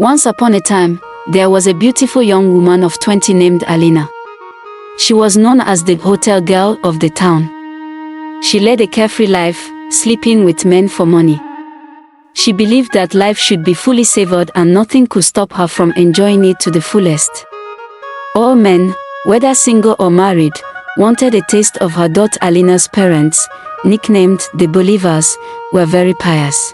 Once upon a time, there was a beautiful young woman of 20 named Alina. She was known as the hotel girl of the town. She led a carefree life, sleeping with men for money. She believed that life should be fully savored and nothing could stop her from enjoying it to the fullest. All men, whether single or married, wanted a taste of her. Alina's parents, nicknamed the Believers, were very pious.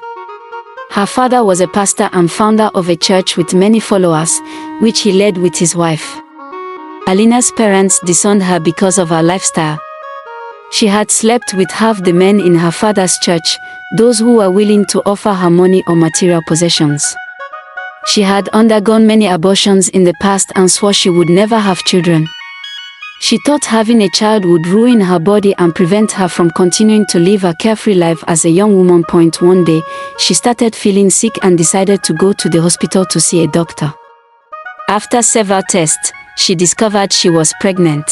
Her father was a pastor and founder of a church with many followers, which he led with his wife. Alina's parents disowned her because of her lifestyle. She had slept with half the men in her father's church, those who were willing to offer her money or material possessions. She had undergone many abortions in the past and swore she would never have children. She thought having a child would ruin her body and prevent her from continuing to live a carefree life as a young woman. One day, she started feeling sick and decided to go to the hospital to see a doctor. After several tests, she discovered she was pregnant.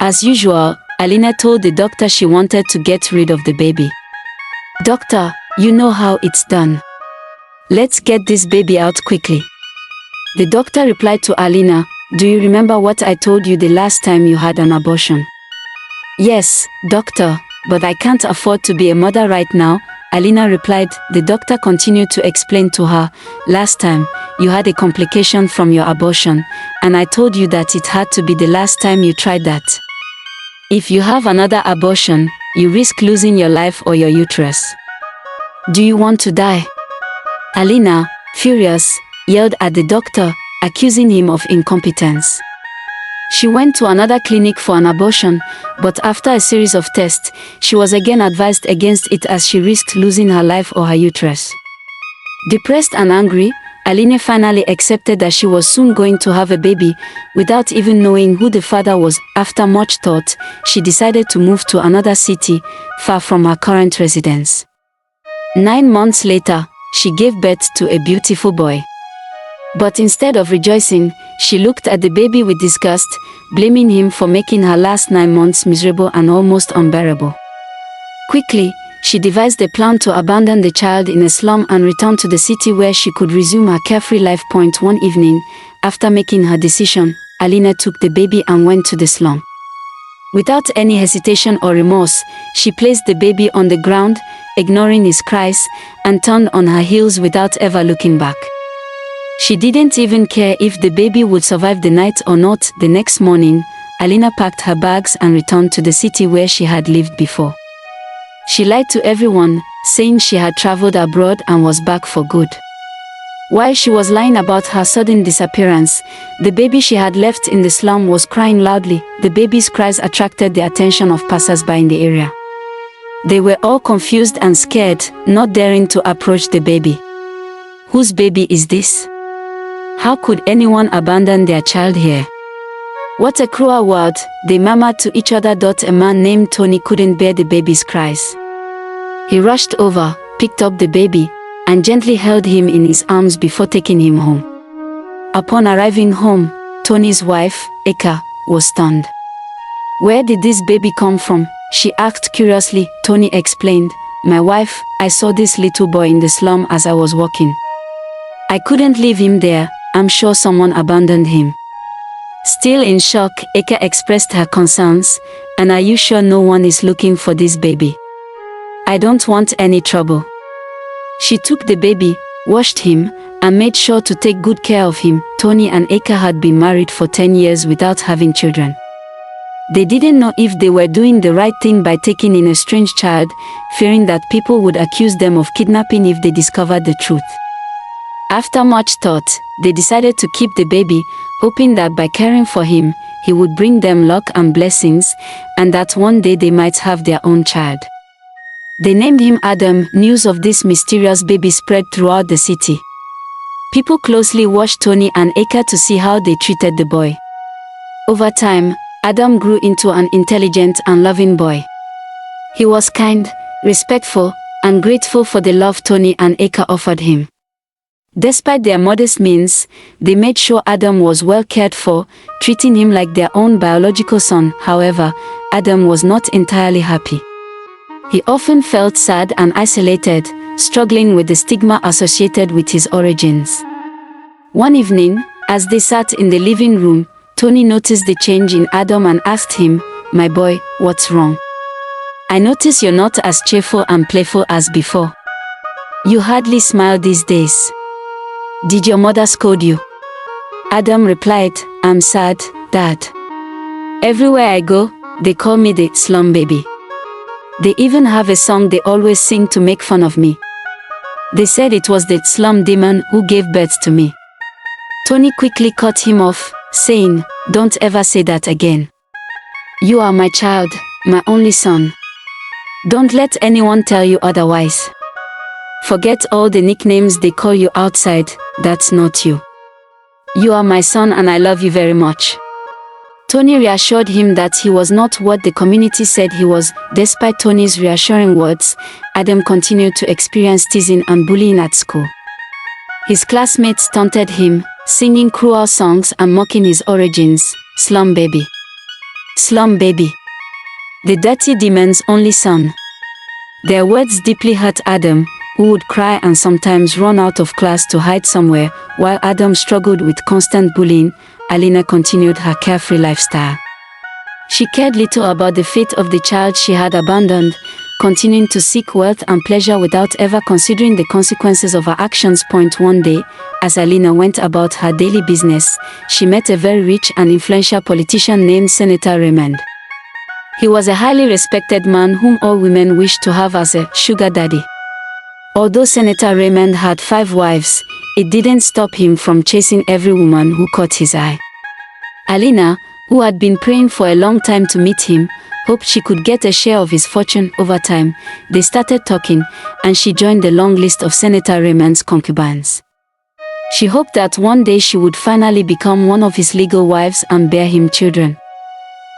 As usual, Alina told the doctor she wanted to get rid of the baby. "Doctor, you know how it's done. Let's get this baby out quickly." The doctor replied to Alina, "Do you remember what I told you the last time you had an abortion?" "Yes, doctor, but I can't afford to be a mother right now," Alina replied. The doctor continued to explain to her, "Last time, you had a complication from your abortion, and I told you that it had to be the last time you tried that. If you have another abortion, you risk losing your life or your uterus. Do you want to die?" Alina, furious, yelled at the doctor, accusing him of incompetence. She went to another clinic for an abortion, but after a series of tests, she was again advised against it as she risked losing her life or her uterus. Depressed and angry, Alina finally accepted that she was soon going to have a baby, without even knowing who the father was. After much thought, she decided to move to another city, far from her current residence. 9 months later, she gave birth to a beautiful boy. But instead of rejoicing, she looked at the baby with disgust, blaming him for making her last 9 months miserable and almost unbearable. Quickly, she devised a plan to abandon the child in a slum and return to the city where she could resume her carefree life. One evening, after making her decision, Alina took the baby and went to the slum. Without any hesitation or remorse, she placed the baby on the ground, ignoring his cries, and turned on her heels without ever looking back. She didn't even care if the baby would survive the night or not. The next morning, Alina packed her bags and returned to the city where she had lived before. She lied to everyone, saying she had traveled abroad and was back for good. While she was lying about her sudden disappearance, the baby she had left in the slum was crying loudly. The baby's cries attracted the attention of passers-by in the area. They were all confused and scared, not daring to approach the baby. "Whose baby is this? How could anyone abandon their child here? What a cruel world," they murmured to each other. A man named Tony couldn't bear the baby's cries. He rushed over, picked up the baby, and gently held him in his arms before taking him home. Upon arriving home, Tony's wife, Eka, was stunned. "Where did this baby come from?" she asked curiously. Tony explained, "My wife, I saw this little boy in the slum as I was walking. I couldn't leave him there. I'm sure someone abandoned him." Still in shock, Eka expressed her concerns, "And are you sure no one is looking for this baby? I don't want any trouble." She took the baby, washed him, and made sure to take good care of him. Tony and Eka had been married for 10 years without having children. They didn't know if they were doing the right thing by taking in a strange child, fearing that people would accuse them of kidnapping if they discovered the truth. After much thought, they decided to keep the baby, hoping that by caring for him, he would bring them luck and blessings, and that one day they might have their own child. They named him Adam. News of this mysterious baby spread throughout the city. People closely watched Tony and Eka to see how they treated the boy. Over time, Adam grew into an intelligent and loving boy. He was kind, respectful, and grateful for the love Tony and Eka offered him. Despite their modest means, they made sure Adam was well cared for, treating him like their own biological son. However, Adam was not entirely happy. He often felt sad and isolated, struggling with the stigma associated with his origins. One evening, as they sat in the living room, Tony noticed the change in Adam and asked him, "My boy, what's wrong? I notice you're not as cheerful and playful as before. You hardly smile these days. Did your mother scold you?" Adam replied, "I'm sad, Dad. Everywhere I go, they call me the slum baby. They even have a song they always sing to make fun of me. They said it was the slum demon who gave birth to me." Tony quickly cut him off, saying, "Don't ever say that again. You are my child, my only son. Don't let anyone tell you otherwise. Forget all the nicknames they call you outside, that's not you. You are my son and I love you very much." Tony reassured him that he was not what the community said he was. Despite Tony's reassuring words, Adam continued to experience teasing and bullying at school. His classmates taunted him, singing cruel songs and mocking his origins. "Slum baby. Slum baby. The dirty demon's only son." Their words deeply hurt Adam, who would cry and sometimes run out of class to hide somewhere. While Adam struggled with constant bullying, Alina continued her carefree lifestyle. She cared little about the fate of the child she had abandoned, continuing to seek wealth and pleasure without ever considering the consequences of her actions. One day, as Alina went about her daily business, she met a very rich and influential politician named Senator Raymond. He was a highly respected man whom all women wished to have as a sugar daddy. Although Senator Raymond had 5 wives, it didn't stop him from chasing every woman who caught his eye. Alina, who had been praying for a long time to meet him, hoped she could get a share of his fortune. Over time, they started talking, and she joined the long list of Senator Raymond's concubines. She hoped that one day she would finally become one of his legal wives and bear him children.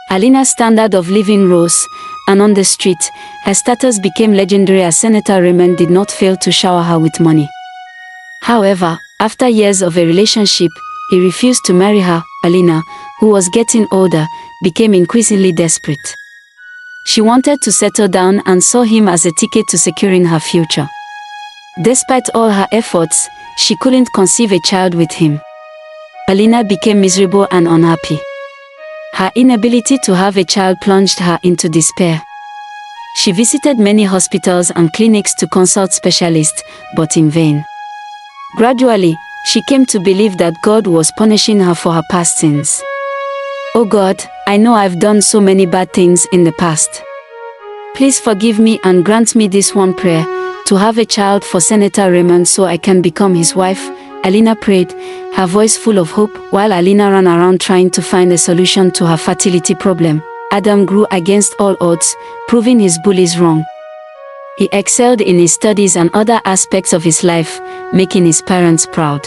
Alina's standard of living rose, and on the street, her status became legendary as Senator Raymond did not fail to shower her with money. However, after years of a relationship, he refused to marry her. Alina, who was getting older, became increasingly desperate. She wanted to settle down and saw him as a ticket to securing her future. Despite all her efforts, she couldn't conceive a child with him. Alina became miserable and unhappy. Her inability to have a child plunged her into despair. She visited many hospitals and clinics to consult specialists, but in vain. Gradually, she came to believe that God was punishing her for her past sins. "Oh God, I know I've done so many bad things in the past. Please forgive me and grant me this one prayer, to have a child for Senator Raymond so I can become his wife." Alina prayed, her voice full of hope. While Alina ran around trying to find a solution to her fertility problem, Adam grew against all odds, proving his bullies wrong. He excelled in his studies and other aspects of his life, making his parents proud.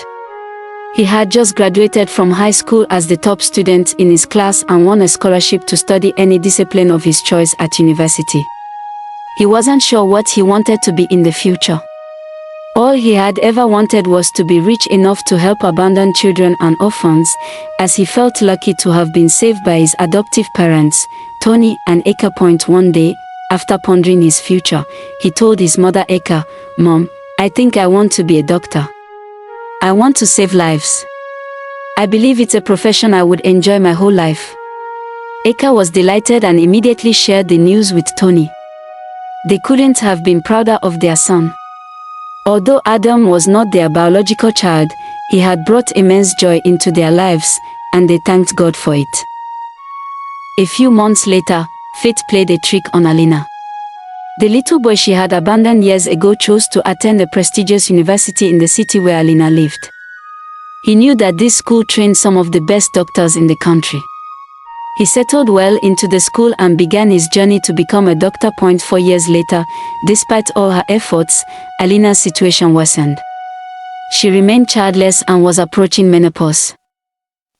He had just graduated from high school as the top student in his class and won a scholarship to study any discipline of his choice at university. He wasn't sure what he wanted to be in the future. All he had ever wanted was to be rich enough to help abandoned children and orphans, as he felt lucky to have been saved by his adoptive parents, Tony and Eka. One day, after pondering his future, he told his mother Eka, "Mom, I think I want to be a doctor. I want to save lives. I believe it's a profession I would enjoy my whole life." Eka was delighted and immediately shared the news with Tony. They couldn't have been prouder of their son. Although Adam was not their biological child, he had brought immense joy into their lives, and they thanked God for it. A few months later, fate played a trick on Alina. The little boy she had abandoned years ago chose to attend a prestigious university in the city where Alina lived. He knew that this school trained some of the best doctors in the country. He settled well into the school and began his journey to become a doctor. 4 years later, despite all her efforts, Alina's situation worsened. She remained childless and was approaching menopause.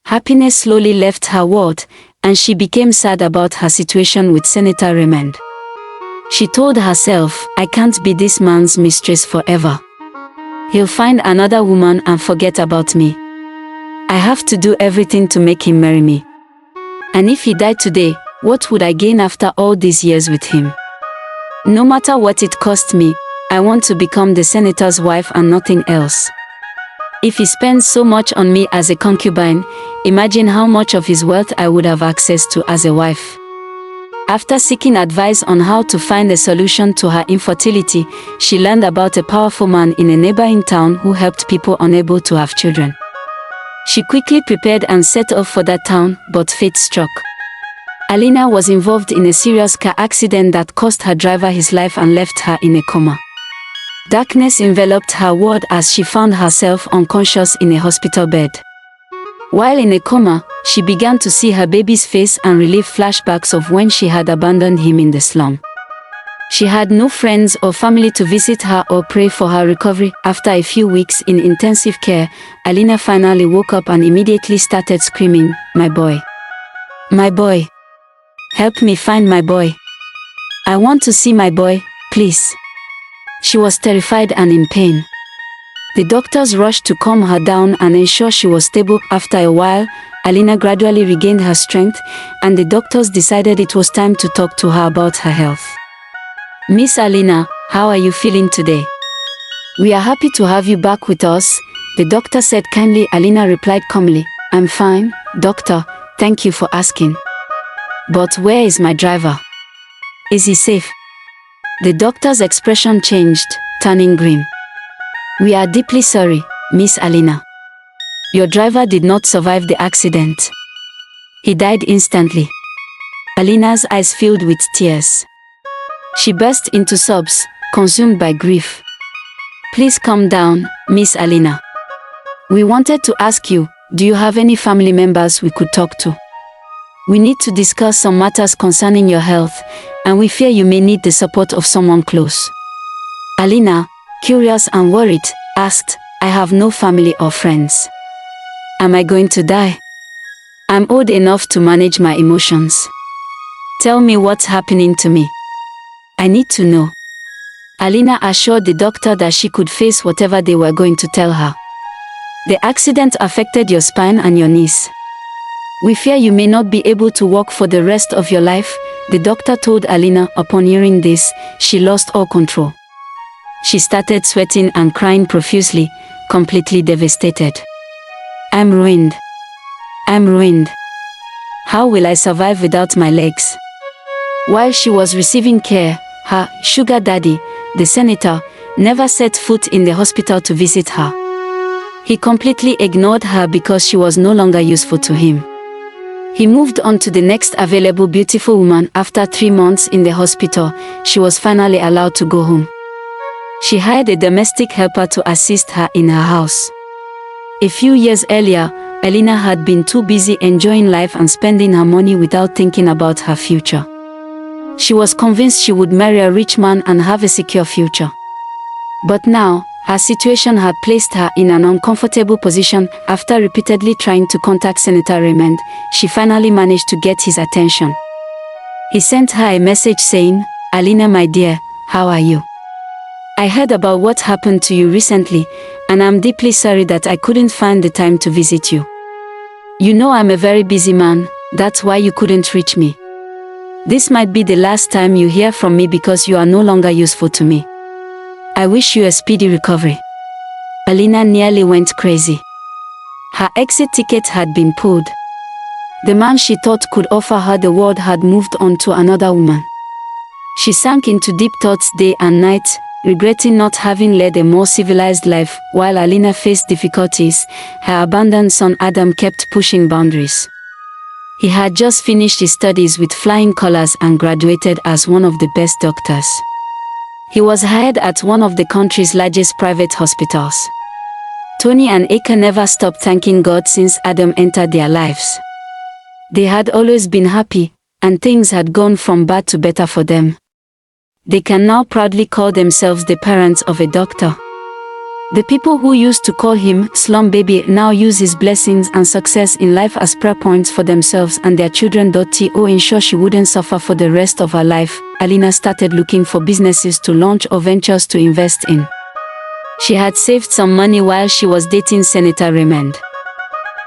Happiness slowly left her world, and she became sad about her situation with Senator Raymond. She told herself, "I can't be this man's mistress forever. He'll find another woman and forget about me. I have to do everything to make him marry me. And if he died today, what would I gain after all these years with him? No matter what it cost me, I want to become the senator's wife and nothing else." If he spends so much on me as a concubine, imagine how much of his wealth I would have access to as a wife. After seeking advice on how to find a solution to her infertility, she learned about a powerful man in a neighboring town who helped people unable to have children. She quickly prepared and set off for that town, but fate struck. Alina was involved in a serious car accident that cost her driver his life and left her in a coma. Darkness enveloped her world as she found herself unconscious in a hospital bed. While in a coma, she began to see her baby's face and relive flashbacks of when she had abandoned him in the slum. She had no friends or family to visit her or pray for her recovery. After a few weeks in intensive care, Alina finally woke up and immediately started screaming, "My boy! My boy! Help me find my boy! I want to see my boy, please!" She was terrified and in pain. The doctors rushed to calm her down and ensure she was stable. After a while, Alina gradually regained her strength, and the doctors decided it was time to talk to her about her health. "Miss Alina, how are you feeling today? We are happy to have you back with us," the doctor said kindly. Alina replied calmly, "I'm fine, doctor, thank you for asking. But where is my driver? Is he safe?" The doctor's expression changed, turning grim. "We are deeply sorry, Miss Alina. Your driver did not survive the accident. He died instantly." Alina's eyes filled with tears. She burst into sobs, consumed by grief. "Please calm down, Miss Alina. We wanted to ask you, do you have any family members we could talk to? We need to discuss some matters concerning your health, and we fear you may need the support of someone close." Alina, curious and worried, asked, "I have no family or friends. Am I going to die? I'm old enough to manage my emotions. Tell me what's happening to me. I need to know." Alina assured the doctor that she could face whatever they were going to tell her. "The accident affected your spine and your knees. We fear you may not be able to walk for the rest of your life," the doctor told Alina. Upon hearing this, she lost all control. She started sweating and crying profusely, completely devastated. "I'm ruined. I'm ruined. How will I survive without my legs?" While she was receiving care, her sugar daddy, the senator, never set foot in the hospital to visit her. He completely ignored her because she was no longer useful to him. He moved on to the next available beautiful woman. After 3 months in the hospital, she was finally allowed to go home. She hired a domestic helper to assist her in her house. A few years earlier, Alina had been too busy enjoying life and spending her money without thinking about her future. She was convinced she would marry a rich man and have a secure future. But now, her situation had placed her in an uncomfortable position. After repeatedly trying to contact Senator Raymond, she finally managed to get his attention. He sent her a message saying, "Alina, my dear, how are you? I heard about what happened to you recently, and I'm deeply sorry that I couldn't find the time to visit you. You know I'm a very busy man, that's why you couldn't reach me. This might be the last time you hear from me because you are no longer useful to me. I wish you a speedy recovery." Alina nearly went crazy. Her exit ticket had been pulled. The man she thought could offer her the world had moved on to another woman. She sank into deep thoughts day and night, regretting not having led a more civilized life. While Alina faced difficulties, her abandoned son Adam kept pushing boundaries. He had just finished his studies with flying colors and graduated as one of the best doctors. He was hired at one of the country's largest private hospitals. Tony and Eka never stopped thanking God since Adam entered their lives. They had always been happy, and things had gone from bad to better for them. They can now proudly call themselves the parents of a doctor. The people who used to call him slum baby now use his blessings and success in life as prayer points for themselves and their children. To ensure she wouldn't suffer for the rest of her life, Alina started looking for businesses to launch or ventures to invest in. She had saved some money while she was dating Senator Raymond.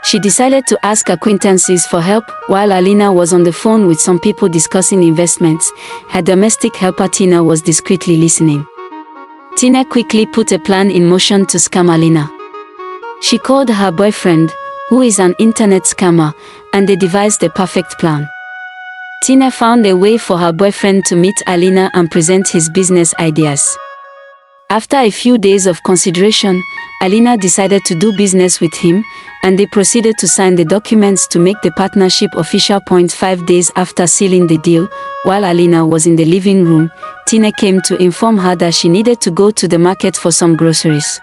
She decided to ask acquaintances for help. While Alina was on the phone with some people discussing investments, her domestic helper Tina was discreetly listening. Tina quickly put a plan in motion to scam Alina. She called her boyfriend, who is an internet scammer, and they devised the perfect plan. Tina found a way for her boyfriend to meet Alina and present his business ideas. After a few days of consideration, Alina decided to do business with him, and they proceeded to sign the documents to make the partnership official. 5 days after sealing the deal, while Alina was in the living room, Tina came to inform her that she needed to go to the market for some groceries.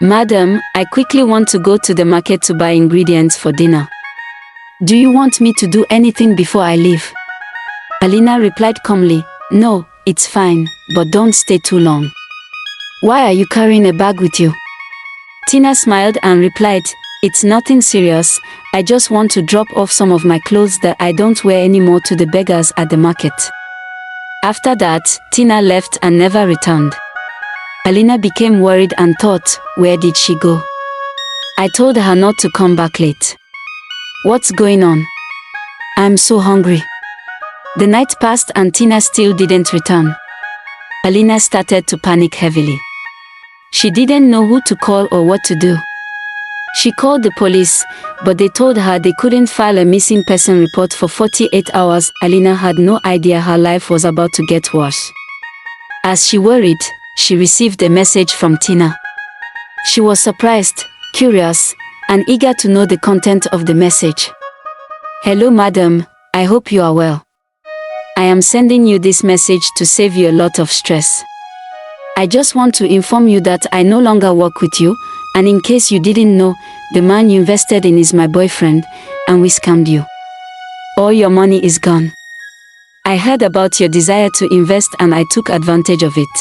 "Madam, I quickly want to go to the market to buy ingredients for dinner. Do you want me to do anything before I leave?" Alina replied calmly, "No, it's fine, but don't stay too long." "Why are you carrying a bag with you?" Tina smiled and replied, "It's nothing serious, I just want to drop off some of my clothes that I don't wear anymore to the beggars at the market." After that, Tina left and never returned. Alina became worried and thought, where did she go? I told her not to come back late. What's going on? I'm so hungry. The night passed and Tina still didn't return. Alina started to panic heavily. She didn't know who to call or what to do. She called the police, but they told her they couldn't file a missing person report for 48 hours. Alina had no idea her life was about to get worse. As she worried, she received a message from Tina. She was surprised, curious, and eager to know the content of the message. "Hello madam, I hope you are well. I am sending you this message to save you a lot of stress. I just want to inform you that I no longer work with you, and in case you didn't know, the man you invested in is my boyfriend, and we scammed you. All your money is gone. I heard about your desire to invest and I took advantage of it.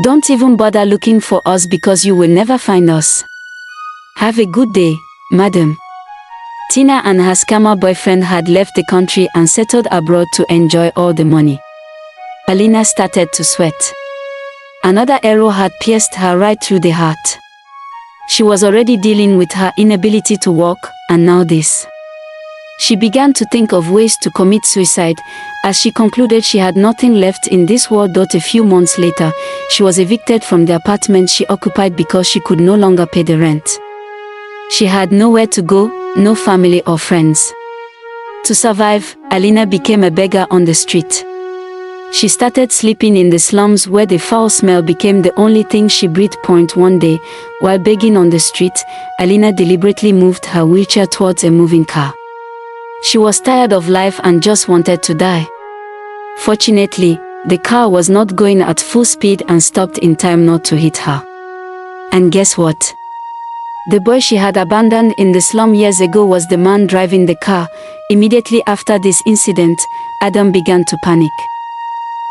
Don't even bother looking for us because you will never find us. Have a good day, madam." Tina and her scammer boyfriend had left the country and settled abroad to enjoy all the money. Alina started to sweat. Another arrow had pierced her right through the heart. She was already dealing with her inability to walk, and now this. She began to think of ways to commit suicide, as she concluded she had nothing left in this world. A few months later, she was evicted from the apartment she occupied because she could no longer pay the rent. She had nowhere to go, no family or friends. To survive, Alina became a beggar on the street. She started sleeping in the slums where the foul smell became the only thing she breathed. One day, while begging on the street, Alina deliberately moved her wheelchair towards a moving car. She was tired of life and just wanted to die. Fortunately, the car was not going at full speed and stopped in time not to hit her. And guess what? The boy she had abandoned in the slum years ago was the man driving the car. Immediately after this incident, Adam began to panic.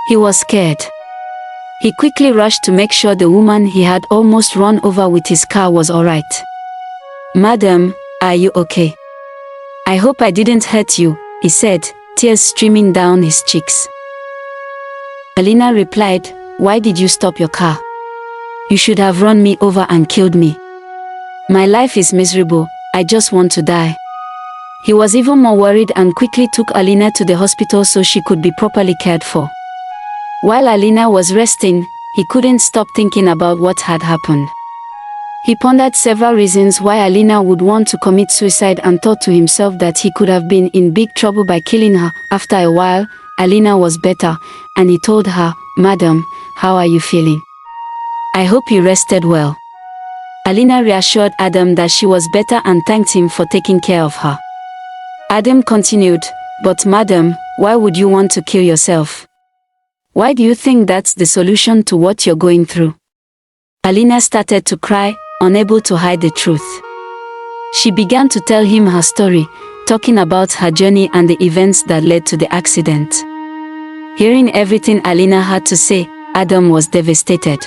He was scared. He quickly rushed to make sure the woman he had almost run over with his car was alright. "Madam, are you okay? I hope I didn't hurt you," he said, tears streaming down his cheeks. Alina replied, "Why did you stop your car? You should have run me over and killed me. My life is miserable, I just want to die." He was even more worried and quickly took Alina to the hospital so she could be properly cared for. While Alina was resting, he couldn't stop thinking about what had happened. He pondered several reasons why Alina would want to commit suicide and thought to himself that he could have been in big trouble by killing her. After a while, Alina was better, and he told her, "Madam, how are you feeling? I hope you rested well." Alina reassured Adam that she was better and thanked him for taking care of her. Adam continued, "But madam, why would you want to kill yourself? Why do you think that's the solution to what you're going through?" Alina started to cry, unable to hide the truth. She began to tell him her story, talking about her journey and the events that led to the accident. Hearing everything Alina had to say, Adam was devastated.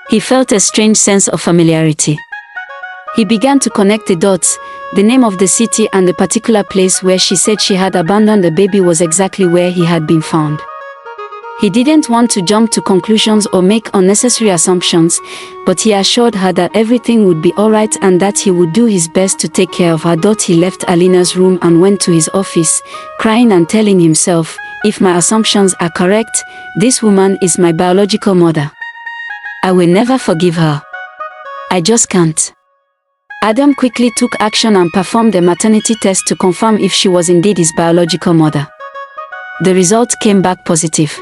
He felt a strange sense of familiarity. He began to connect the dots. The name of the city and the particular place where she said she had abandoned the baby was exactly where he had been found. He didn't want to jump to conclusions or make unnecessary assumptions, but he assured her that everything would be alright and that he would do his best to take care of her. He left Alina's room and went to his office, crying and telling himself, "If my assumptions are correct, this woman is my biological mother. I will never forgive her. I just can't." Adam quickly took action and performed a maternity test to confirm if she was indeed his biological mother. The result came back positive.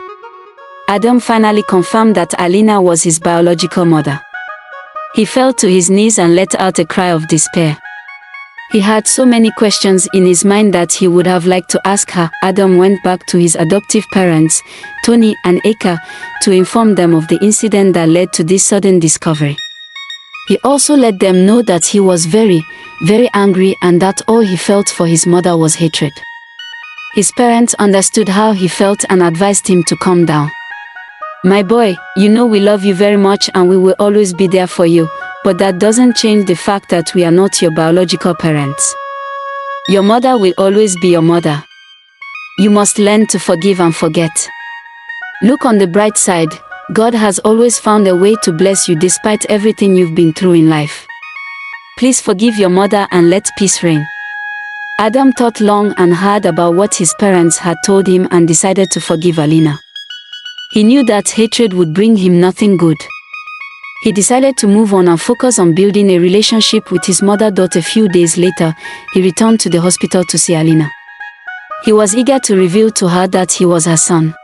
Adam finally confirmed that Alina was his biological mother. He fell to his knees and let out a cry of despair. He had so many questions in his mind that he would have liked to ask her. Adam went back to his adoptive parents, Tony and Eka, to inform them of the incident that led to this sudden discovery. He also let them know that he was very, very angry and that all he felt for his mother was hatred. His parents understood how he felt and advised him to calm down. "My boy, you know we love you very much and we will always be there for you, but that doesn't change the fact that we are not your biological parents. Your mother will always be your mother. You must learn to forgive and forget. Look on the bright side, God has always found a way to bless you despite everything you've been through in life. Please forgive your mother and let peace reign." Adam thought long and hard about what his parents had told him and decided to forgive Alina. He knew that hatred would bring him nothing good. He decided to move on and focus on building a relationship with his mother. A few days later, he returned to the hospital to see Alina. He was eager to reveal to her that he was her son.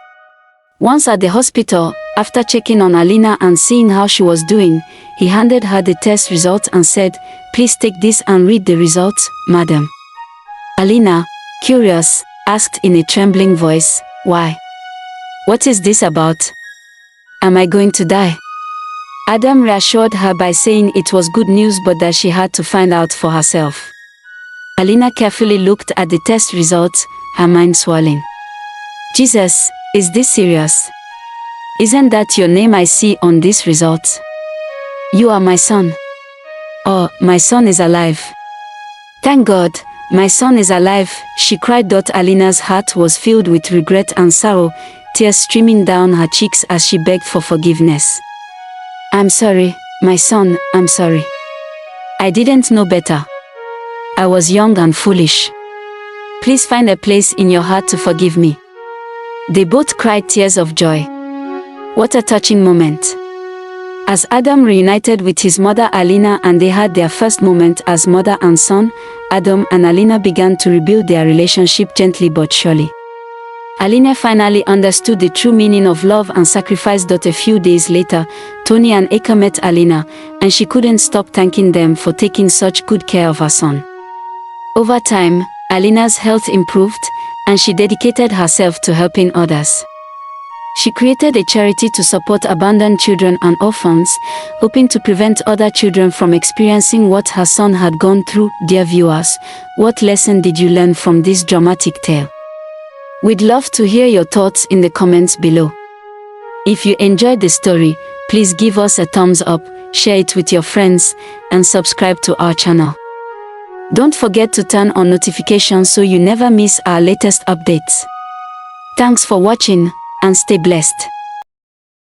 Once at the hospital, after checking on Alina and seeing how she was doing, he handed her the test results and said, "Please take this and read the results, madam." Alina, curious, asked in a trembling voice, "Why? What is this about? Am I going to die?" Adam reassured her by saying it was good news but that she had to find out for herself. Alina carefully looked at the test results, her mind swirling. "Jesus, is this serious? Isn't that your name I see on these results? You are my son. Oh, my son is alive. Thank God, my son is alive," she cried. Alina's heart was filled with regret and sorrow, tears streaming down her cheeks as she begged for forgiveness. "I'm sorry, my son, I'm sorry. I didn't know better. I was young and foolish. Please find a place in your heart to forgive me." They both cried tears of joy. What a touching moment. As Adam reunited with his mother Alina and they had their first moment as mother and son, Adam and Alina began to rebuild their relationship gently but surely. Alina finally understood the true meaning of love and sacrifice. A few days later, Tony and Eka met Alina, and she couldn't stop thanking them for taking such good care of her son. Over time, Alina's health improved, and she dedicated herself to helping others. She created a charity to support abandoned children and orphans, hoping to prevent other children from experiencing what her son had gone through. Dear viewers, what lesson did you learn from this dramatic tale? We'd love to hear your thoughts in the comments below. If you enjoyed the story, please give us a thumbs up, share it with your friends, and subscribe to our channel. Don't forget to turn on notifications so you never miss our latest updates. Thanks for watching, and stay blessed.